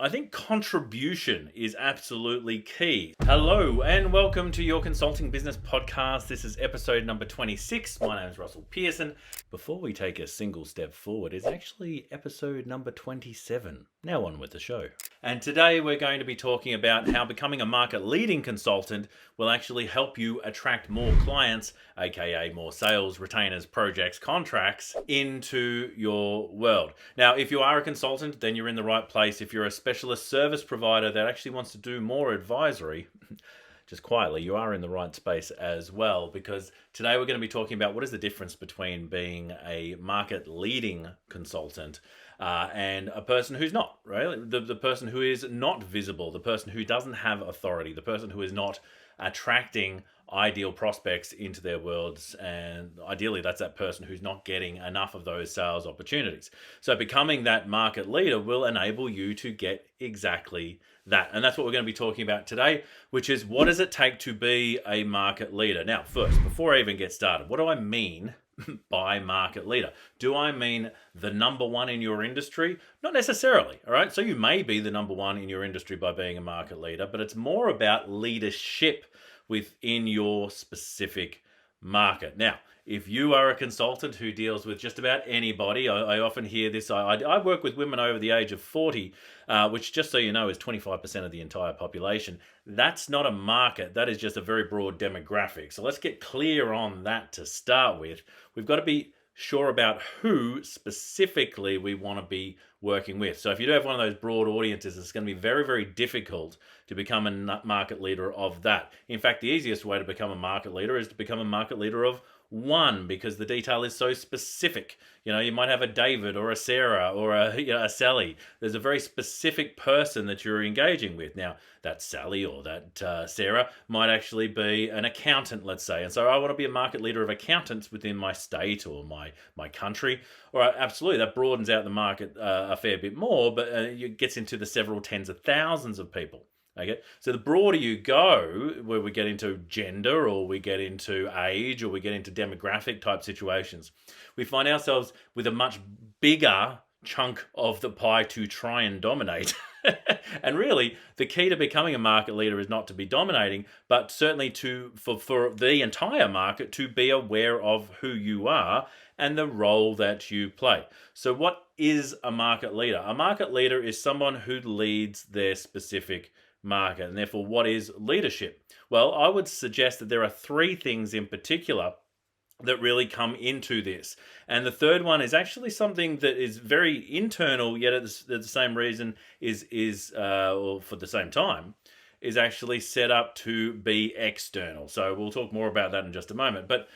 I think contribution is absolutely key. Hello, and welcome to your Consulting Business Podcast. This is episode number 26. My name is Russell Pearson. Before we take a single step forward, it's actually episode number 27. Now on with the show. And today we're going to be talking about how becoming a market leading consultant will actually help you attract more clients, aka more sales, retainers, projects, contracts into your world. Now, if you are a consultant, then you're in the right place. If you're a specialist service provider that actually wants to do more advisory, just quietly, you are in the right space as well, because today we're going to be talking about what is the difference between being a market leading consultant and a person who's not, right? The person who is not visible, the person who doesn't have authority, the person who is not attracting ideal prospects into their worlds, and ideally that's that person who's not getting enough of those sales opportunities. So becoming that market leader will enable you to get exactly that. And that's what we're going to be talking about today, which is what does it take to be a market leader? Now, first, before I even get started, what do I mean by market leader? Do I mean the number one in your industry? Not necessarily, all right? So you may be the number one in your industry by being a market leader, but it's more about leadership within your specific market. Now, if you are a consultant who deals with just about anybody, I often hear this. I work with women over the age of 40, which, just so you know, is 25% of the entire population. That's not a market. That is just a very broad demographic. So let's get clear on that to start with. We've got to be sure about who specifically we want to be working with. So if you do have one of those broad audiences, it's going to be very, very difficult to become a market leader of that. In fact, the easiest way to become a market leader is to become a market leader of one, because the detail is so specific. You might have a David or a Sarah or a Sally. There's a very specific person that you're engaging with. Now, that Sally or that Sarah might actually be an accountant, let's say. And so I want to be a market leader of accountants within my state or my country. All right, absolutely, that broadens out the market a fair bit more, but it gets into the several tens of thousands of people. Okay, so the broader you go, where we get into gender or we get into age or we get into demographic type situations, we find ourselves with a much bigger chunk of the pie to try and dominate. And really, the key to becoming a market leader is not to be dominating, but certainly for the entire market to be aware of who you are and the role that you play. So what is a market leader? A market leader is someone who leads their specific market. And therefore, what is leadership? Well, I would suggest that there are three things in particular that really come into this. And the third one is actually something that is very internal, yet at the same reason or for the same time, is actually set up to be external. So we'll talk more about that in just a moment. But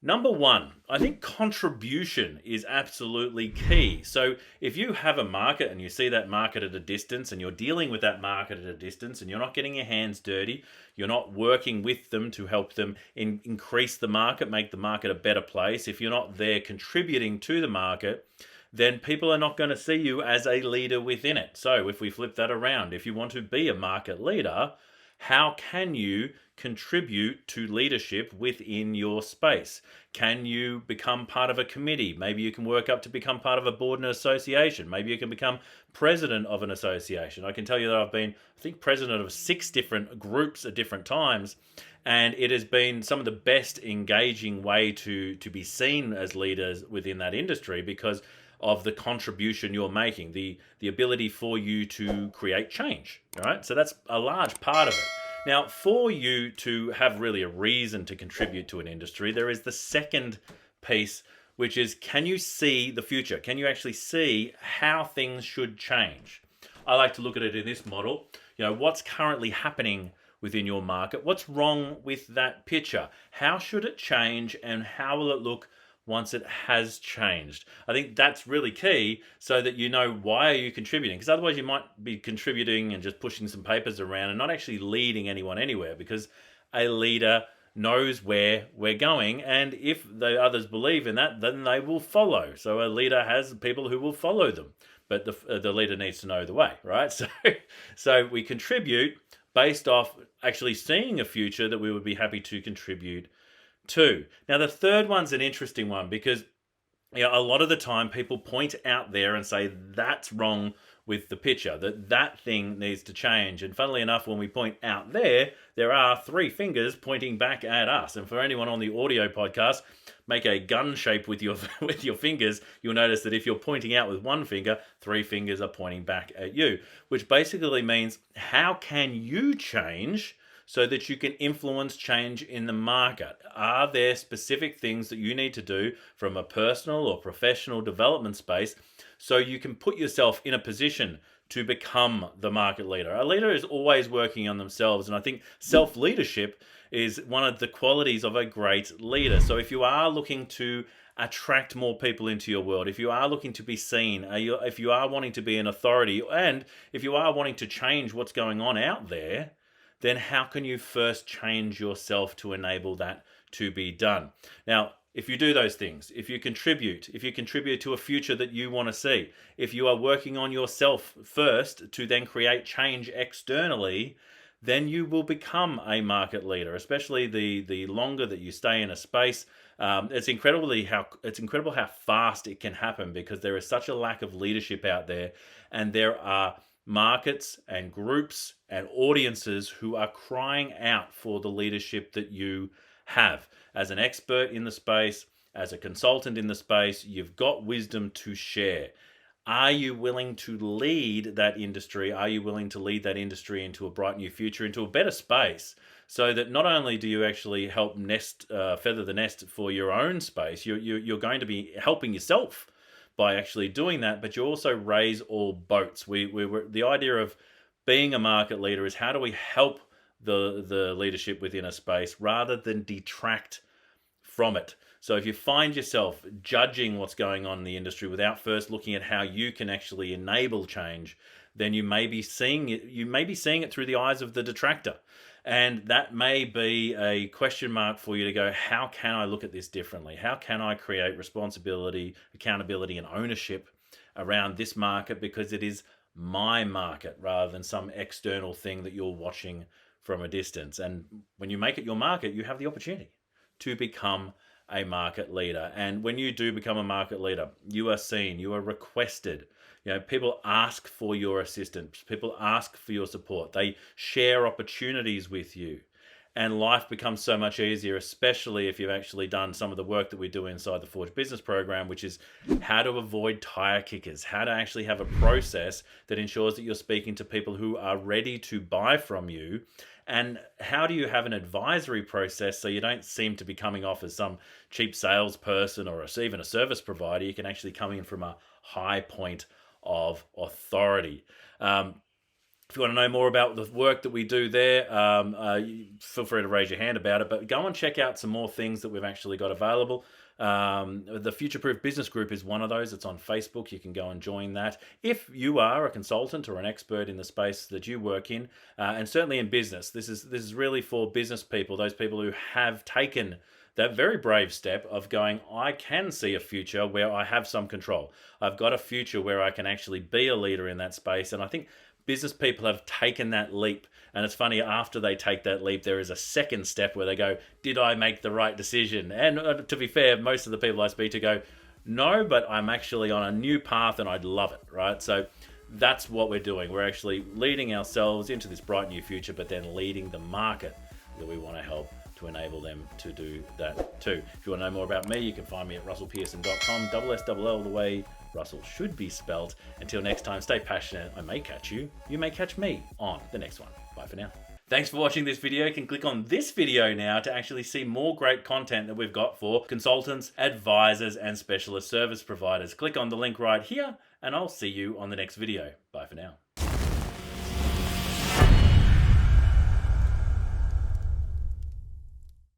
number one, I think contribution is absolutely key. So if you have a market and you see that market at a distance and you're dealing with that market at a distance and you're not getting your hands dirty, you're not working with them to help them increase the market, make the market a better place, if you're not there contributing to the market, then people are not going to see you as a leader within it. So if we flip that around, if you want to be a market leader, how can you contribute to leadership within your space? Can you become part of a committee? Maybe you can work up to become part of a board and association. Maybe you can become president of an association. I can tell you that I've been, I think, president of 6 different groups at different times, and it has been some of the best engaging way to be seen as leaders within that industry because of the contribution you're making, the ability for you to create change, all right? So that's a large part of it. Now, for you to have really a reason to contribute to an industry, there is the second piece, which is, can you see the future? Can you actually see how things should change? I like to look at it in this model. What's currently happening within your market? What's wrong with that picture? How should it change, and how will it look once it has changed? I think that's really key, so that you know, why are you contributing? Because otherwise you might be contributing and just pushing some papers around and not actually leading anyone anywhere, because a leader knows where we're going, and if the others believe in that, then they will follow. So a leader has people who will follow them, but the leader needs to know the way, right? So we contribute based off actually seeing a future that we would be happy to contribute to. Now, the third one's an interesting one, because a lot of the time people point out there and say, that's wrong with the picture, that thing needs to change. And funnily enough, when we point out there are 3 fingers pointing back at us. And for anyone on the audio podcast, make a gun shape with your fingers. You'll notice that if you're pointing out with 1 finger, 3 fingers are pointing back at you, which basically means how can you change so that you can influence change in the market? Are there specific things that you need to do from a personal or professional development space so you can put yourself in a position to become the market leader? A leader is always working on themselves, and I think self-leadership is one of the qualities of a great leader. So if you are looking to attract more people into your world, if you are looking to be seen, if you are wanting to be an authority, and if you are wanting to change what's going on out there, then how can you first change yourself to enable that to be done? Now, if you do those things, if you contribute to a future that you want to see, if you are working on yourself first to then create change externally, then you will become a market leader, especially the longer that you stay in a space. It's incredible how fast it can happen, because there is such a lack of leadership out there, and there are markets and groups and audiences who are crying out for the leadership that you have. As an expert in the space, as a consultant in the space, you've got wisdom to share. Are you willing to lead that industry? Are you willing to lead that industry into a bright new future, into a better space, so that not only do you actually help feather the nest for your own space, you're going to be helping yourself by actually doing that, but you also raise all boats. The idea of being a market leader is how do we help the leadership within a space rather than detract from it. So if you find yourself judging what's going on in the industry without first looking at how you can actually enable change, then you may be seeing it through the eyes of the detractor. And that may be a question mark for you to go, how can I look at this differently? How can I create responsibility, accountability, and ownership around this market, because it is my market rather than some external thing that you're watching from a distance. And when you make it your market, you have the opportunity to become a market leader. And when you do become a market leader, you are seen, you are requested. People ask for your assistance. People ask for your support. They share opportunities with you. And life becomes so much easier, especially if you've actually done some of the work that we do inside the Forge Business Program, which is how to avoid tire kickers, how to actually have a process that ensures that you're speaking to people who are ready to buy from you. And how do you have an advisory process so you don't seem to be coming off as some cheap salesperson or even a service provider? You can actually come in from a high point of authority. If you want to know more about the work that we do there, feel free to raise your hand about it, but go and check out some more things that we've actually got available. The Future Proof Business Group is one of those. It's on Facebook. You can go and join that. If you are a consultant or an expert in the space that you work in, and certainly in business, this is really for business people, those people who have taken that very brave step of going, I can see a future where I have some control. I've got a future where I can actually be a leader in that space. And I think business people have taken that leap. And it's funny, after they take that leap, there is a second step where they go, did I make the right decision? And to be fair, most of the people I speak to go, no, but I'm actually on a new path and I'd love it, right? So that's what we're doing. We're actually leading ourselves into this bright new future, but then leading the market that we want to help to enable them to do that too. If you want to know more about me, you can find me at russellpearson.com, SSL the way Russell should be spelled. Until next time, stay passionate. I may catch you. You may catch me on the next one. Bye for now. Thanks for watching this video. You can click on this video now to actually see more great content that we've got for consultants, advisors, and specialist service providers. Click on the link right here, and I'll see you on the next video. Bye for now.